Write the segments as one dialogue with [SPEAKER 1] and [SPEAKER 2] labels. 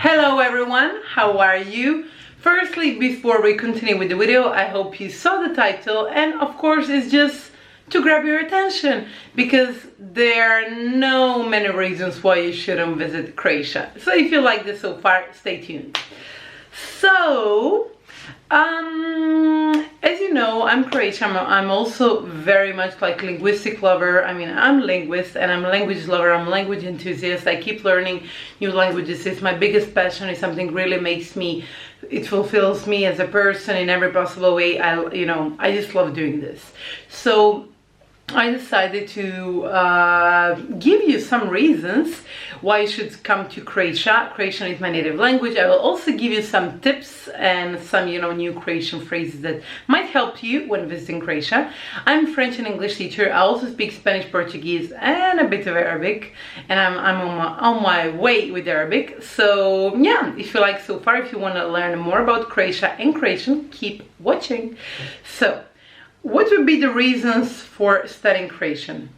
[SPEAKER 1] Hello everyone, how are you? Firstly, before we continue with the video, I hope you saw the title, and of course it's just to grab your attention because there are no many reasons why you shouldn't visit Croatia. So if you like this so far, stay tuned. So as you know, I'm Croatian. I'm also very much like linguistic lover. I mean, I'm linguist and I'm a language lover. I'm a language enthusiast. I keep learning new languages. It's my biggest passion. It's something really makes me, it fulfills me as a person in every possible way. I just love doing this. So I decided to give you some reasons why you should come to Croatia. Croatian is my native language. I will also give you some tips and some, new Croatian phrases that might help you when visiting Croatia. I'm a French and English teacher. I also speak Spanish, Portuguese, and a bit of Arabic. And I'm on my way with Arabic. So yeah, if you like so far, if you want to learn more about Croatia and Croatian, keep watching. So, what would be the reasons for studying Croatian?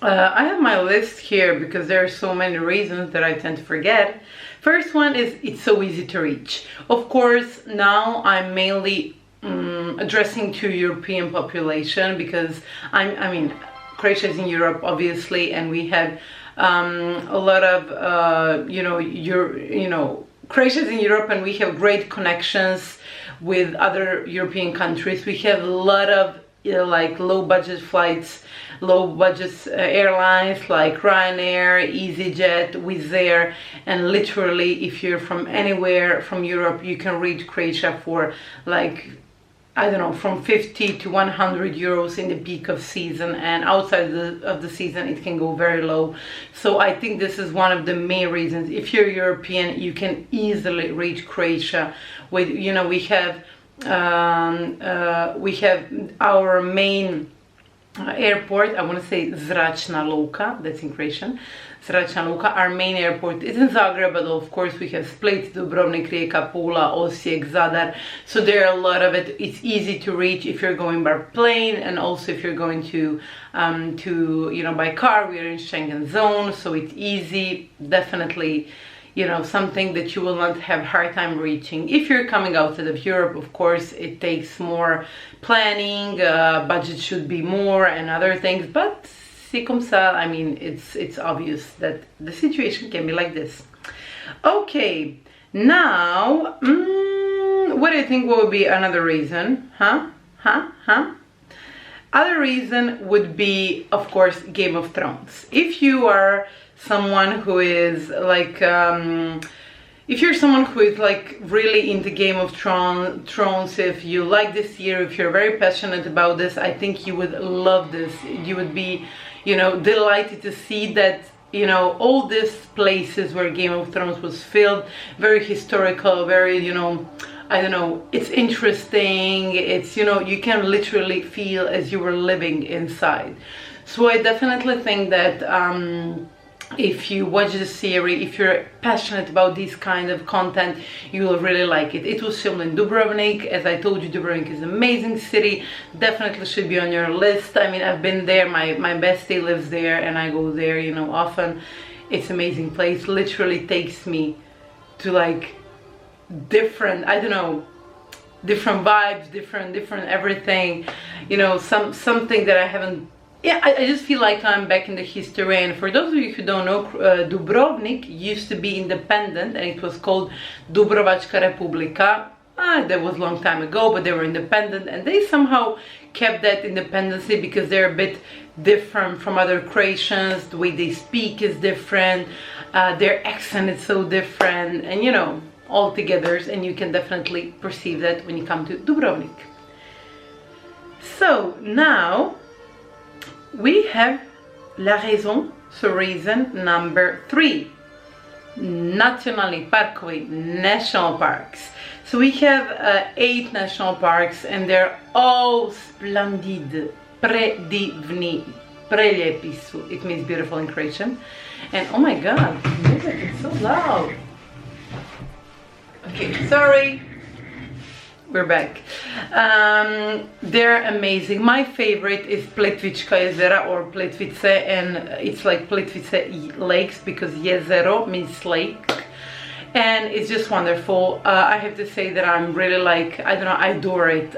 [SPEAKER 1] I have my list here because there are so many reasons that I tend to forget. First one is it's so easy to reach. Of course, now I'm mainly addressing to European population because I mean, Croatia is in Europe, obviously, and we have a lot of Croatia is in Europe, and we have great connections with other European countries. We have a lot of like low budget flights, low budget airlines like Ryanair, EasyJet, Wizz Air, and literally if you're from anywhere from Europe, you can reach Croatia for like, I don't know, from 50 to 100 euros in the peak of season, and outside of the season it can go very low. So I think this is one of the main reasons. If you're European, you can easily reach Croatia. With we have our main airport. I want to say Zračna Luka, that's in Croatian. Zračna Luka, our main airport is in Zagreb, but of course we have Split, Dubrovnik, Rijeka, Pula, Osijek, Zadar. So there are a lot of it. It's easy to reach if you're going by plane, and also if you're going to by car. We are in Schengen zone, so it's easy. Definitely, something that you will not have hard time reaching. If you're coming outside of Europe, of course, it takes more planning, budget should be more and other things, but c'est comme ça. I mean, it's obvious that the situation can be like this. Okay, now, what do you think would be another reason? Other reason would be, of course, Game of Thrones. If you are someone who is like if you're someone who is like really into Game of Thrones, if you like this series, if you're very passionate about this, I think you would love this. You would be delighted to see that all these places where Game of Thrones was filmed, very historical, very I don't know, it's interesting. It's you can literally feel as you were living inside. So I definitely think that if you watch the series, if you're passionate about this kind of content, you will really like it. It was filmed in Dubrovnik. As I told you, Dubrovnik is an amazing city. Definitely should be on your list. I mean, I've been there. My bestie lives there, and I go there, often. It's an amazing place. Literally takes me to like different, I don't know, different vibes, different everything. Something that I haven't. Yeah, I just feel like I'm back in the history. And for those of you who don't know, Dubrovnik used to be independent, and it was called Dubrovačka Republika. That was a long time ago, but they were independent, and they somehow kept that independency because they're a bit different from other Croatians. The way they speak is different, their accent is so different, and all together, and you can definitely perceive that when you come to Dubrovnik. So now we have la raison, so reason number 3. Nacionalni parkovi, national parks. So we have 8 national parks, and they're all splendid, predivni, prelijepi su. It means beautiful in Croatian. And oh my god, music is so loud. Okay, sorry. We're back. They're amazing. My favorite is Plitvička jezera, or Plitvice, and it's like Plitvice lakes because jezero means lake. and it's just wonderful. I have to say that I'm really like, I don't know, I adore it.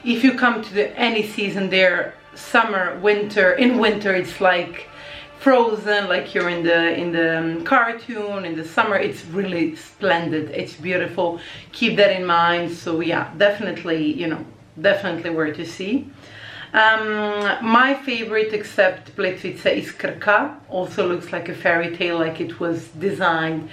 [SPEAKER 1] If you come to any season there, summer, winter, in winter it's like frozen, like you're in the cartoon. In the summer it's really splendid, it's beautiful. Keep that in mind. So yeah, definitely, you know, definitely worth to see. My favorite except Plitvice is Krka. Also looks like a fairy tale, like it was designed.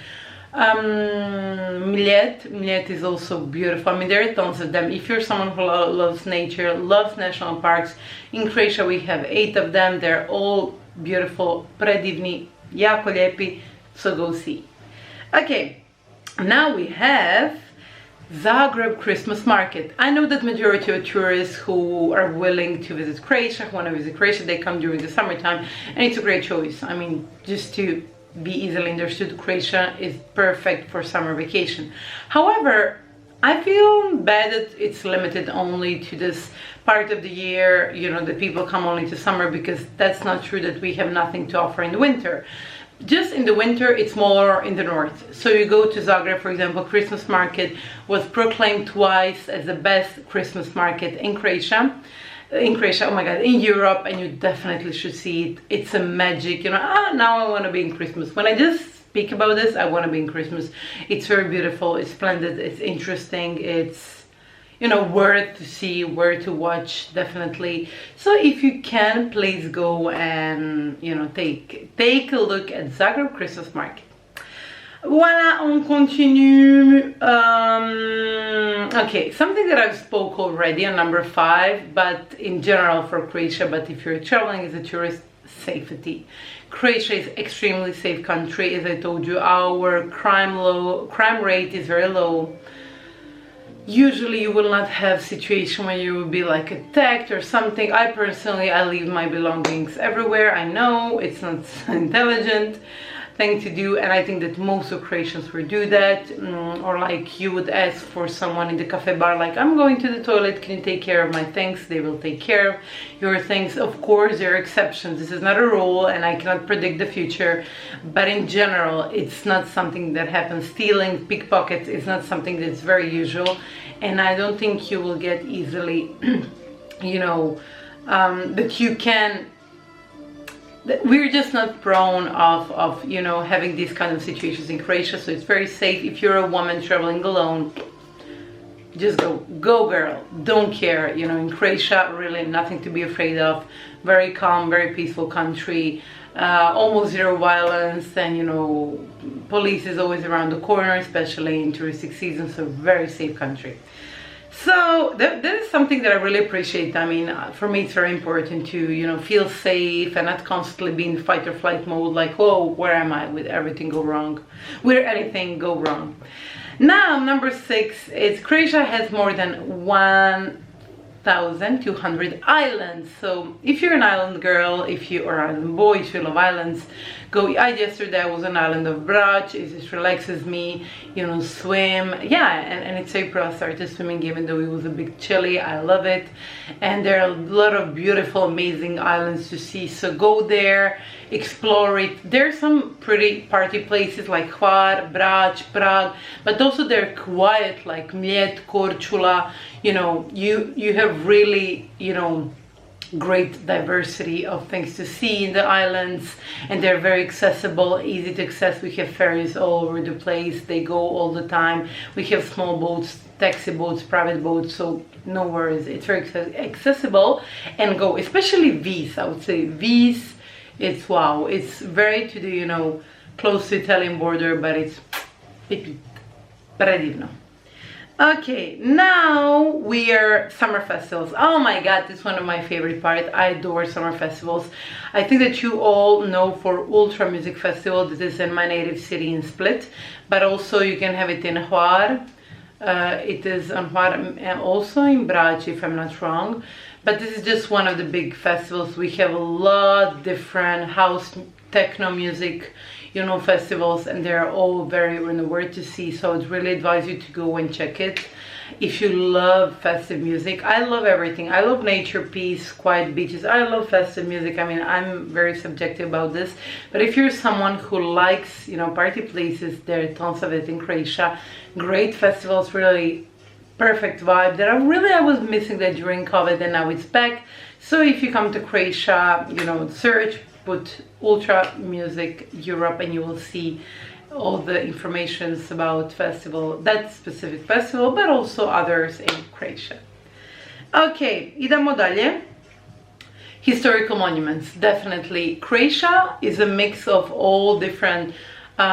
[SPEAKER 1] Millet is also beautiful. I mean, there are tons of them. If you're someone who loves nature, loves national parks, in Croatia we have 8 of them. They're all beautiful, predivni, jako lijepi, so go see. Okay, now we have Zagreb Christmas Market. I know that majority of tourists who are willing to visit Croatia, who want to visit Croatia, they come during the summertime, and it's a great choice. I mean, just to be easily understood, Croatia is perfect for summer vacation. However, I feel bad that it's limited only to this part of the year, you know, that people come only to summer, because that's not true that we have nothing to offer in the winter. Just in the winter, it's more in the north. So you go to Zagreb, for example, Christmas market was proclaimed twice as the best Christmas market in Croatia. Oh my god, in Europe, and you definitely should see it. It's a magic, you know, now I want to be in Christmas. When I just speak about this, I want to be in Christmas. It's very beautiful, it's splendid, it's interesting, it's, you know, worth to see, worth to watch, definitely. So if you can, please go and, you know, take a look at Zagreb Christmas Market. Voila, on continue. Okay, something that I've spoke already on number 5, but in general for Croatia, but if you're traveling as a tourist, safety. Croatia is extremely safe country. As I told you, our crime rate is very low. Usually you will not have situation where you will be like attacked or something. I leave my belongings everywhere. I know it's not intelligent thing to do, and I think that most of Croatians will do that. Or like you would ask for someone in the cafe bar, like, I'm going to the toilet, can you take care of my things? They will take care of your things. Of course there are exceptions, this is not a rule and I cannot predict the future, but in general it's not something that happens. Stealing, pickpockets is not something that's very usual, and I don't think you will get easily you know, that you can, we're just not prone of you know, having these kind of situations in Croatia. So it's very safe. If you're a woman traveling alone, just go girl, don't care. You know, in Croatia, really nothing to be afraid of. Very calm, very peaceful country, almost zero violence, and you know, police is always around the corner, especially in touristic season. So very safe country. So that is something that I really appreciate. I mean, for me it's very important to, you know, feel safe and not constantly be in fight or flight mode, like, oh, where am I, with everything go wrong, where anything go wrong. Now number 6 is Croatia has more than 1,200 islands. So if you're an island girl, if you are an island boy, if you love islands, go. Yesterday I was on island of Brač. It just relaxes me, you know, swim. Yeah, and it's April, I started swimming even though it was a bit chilly. I love it, and there are a lot of beautiful, amazing islands to see. So go there, explore it. There's some pretty party places like Hvar, Brač, Prague, but also they're quiet, like Mljet, Korčula. You know, you have really, you know, great diversity of things to see in the islands, and they're very accessible, easy to access. We have ferries all over the place, they go all the time. We have small boats, taxi boats, private boats, so no worries, it's very accessible. And go, especially Vis, I would say Vis, it's wow, it's very to the, you know, close to Italian border, but it's predivno. Okay, now we are summer festivals. Oh my god, this is one of my favorite parts. I adore summer festivals. I think that you all know for Ultra Music Festival, this is in my native city in Split, but also you can have it in Hvar. It is on Hvar and also in Brač, if I'm not wrong. But this is just one of the big festivals. We have a lot of different house, techno music, you know, festivals, and they're all very worth to see. So I'd really advise you to go and check it. if you love festive music. I love everything. I love nature, peace, quiet beaches. I love festive music. I mean, I'm very subjective about this, but if you're someone who likes, you know, party places, there are tons of it in Croatia. Great festivals, really perfect vibe. I was missing that during COVID, and now it's back. So if you come to Croatia, you know, search, put Ultra Music Europe, and you will see all the informations about festival, that specific festival, but also others in Croatia. Okay, idemo dalje. Historical monuments, definitely. Croatia is a mix of all different, you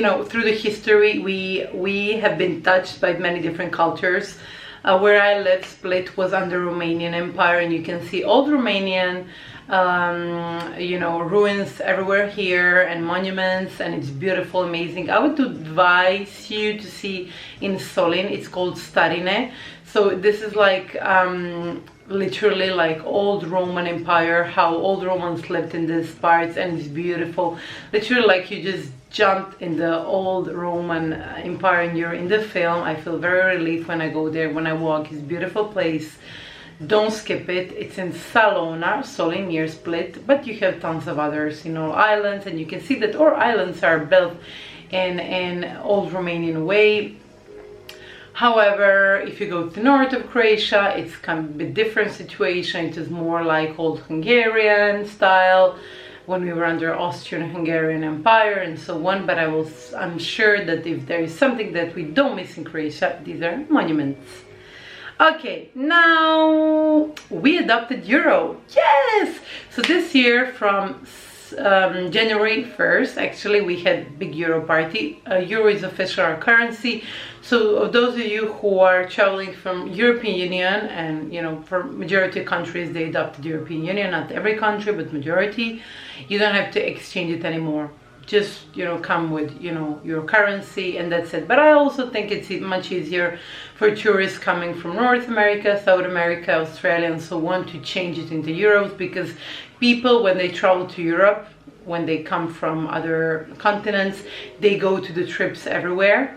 [SPEAKER 1] know, through the history, we have been touched by many different cultures. Where I live, Split was under Romanian Empire, and you can see old Romanian you know, ruins everywhere here and monuments, and it's beautiful, amazing. I would advise you to see in Solin. It's called Starine. So this is like literally like old Roman Empire, how old Romans lived in these parts, and it's beautiful. Literally like you just jumped in the old Roman Empire and you're in the film. I feel very relieved when I go there, when I walk. It's a beautiful place. Don't skip it. It's in Salona, Solin, near Split, but you have tons of others, you know, islands, and you can see that our islands are built in an old Romanian way. However, if you go to the north of Croatia, it's kind of a bit different situation. It is more like old Hungarian style, when we were under Austrian-Hungarian Empire and so on. But I'm sure that if there is something that we don't miss in Croatia, these are monuments. Okay, now we adopted Euro. Yes! So this year from January 1st, actually, we had big Euro party. Euro is official our currency. So those of you who are traveling from European Union, and you know, for majority of countries they adopted European Union, not every country but majority, you don't have to exchange it anymore. Just, you know, come with, you know, your currency, and that's it. But I also think it's much easier for tourists coming from North America, South America, Australia and so on to change it into euros, because people, when they travel to Europe, when they come from other continents, they go to the trips everywhere.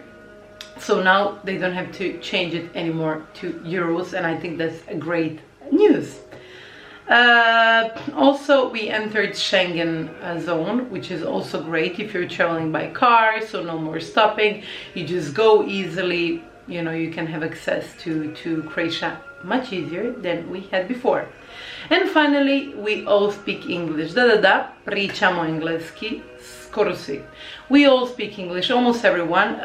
[SPEAKER 1] So now they don't have to change it anymore to euros, and I think that's a great news. Also, we entered Schengen zone, which is also great if you're traveling by car, so no more stopping. You just go easily, you know, you can have access to Croatia much easier than we had before. And finally, we all speak English. Pričamo engleski, skoro svi. We all speak English, almost everyone,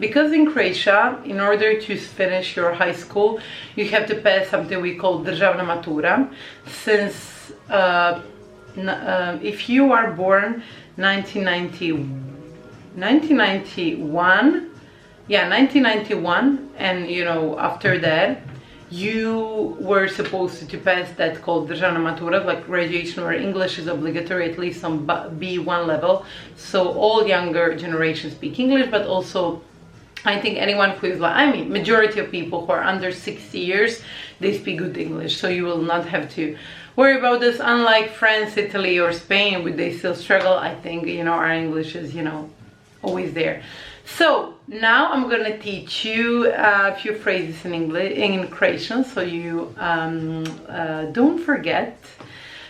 [SPEAKER 1] because in Croatia, in order to finish your high school, you have to pass something we call državna matura. Since if you are born 1991, and you know, after that, you were supposed to pass that called državna matura, like graduation, where English is obligatory, at least on B1 level. So all younger generations speak English, but also I think anyone who is like, I mean, majority of people who are under 60 years, they speak good English. So you will not have to worry about this. Unlike France, Italy or Spain, where they still struggle, I think, you know, our English is, you know, always there. So now I'm gonna teach you a few phrases in English, in Croatian, so you don't forget.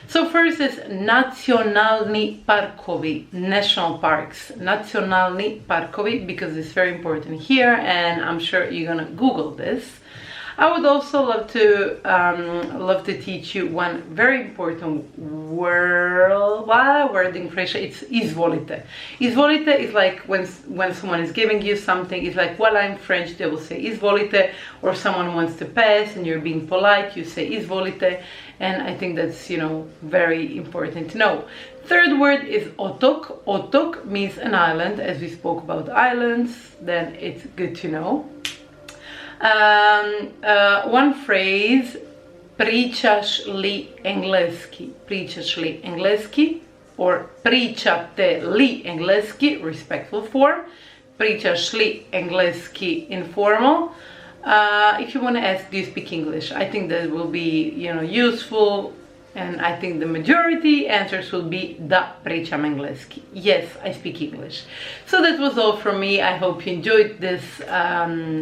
[SPEAKER 1] So first is nacionalni parkovi, national parks. Nacionalni parkovi, because it's very important here, and I'm sure you're gonna Google this. I would also love to teach you one very important word in Croatia. It's izvolite. Izvolite is like when someone is giving you something. It's like, well, I'm French, they will say izvolite, or someone wants to pass and you're being polite, you say izvolite, and I think that's, you know, very important to know. Third word is otok. Otok means an island. As we spoke about islands, then it's good to know. One phrase, pričaš li engleski? Pričaš li engleski? Or pričate li engleski, respectful form. Pričaš li engleski, informal. If you want to ask, do you speak English? I think that will be, you know, useful. And I think the majority answers will be da pričam engleski. Yes, I speak English. So that was all from me. I hope you enjoyed this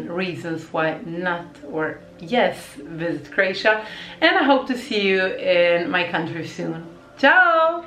[SPEAKER 1] reasons why not or yes visit Croatia. And I hope to see you in my country soon. Ciao!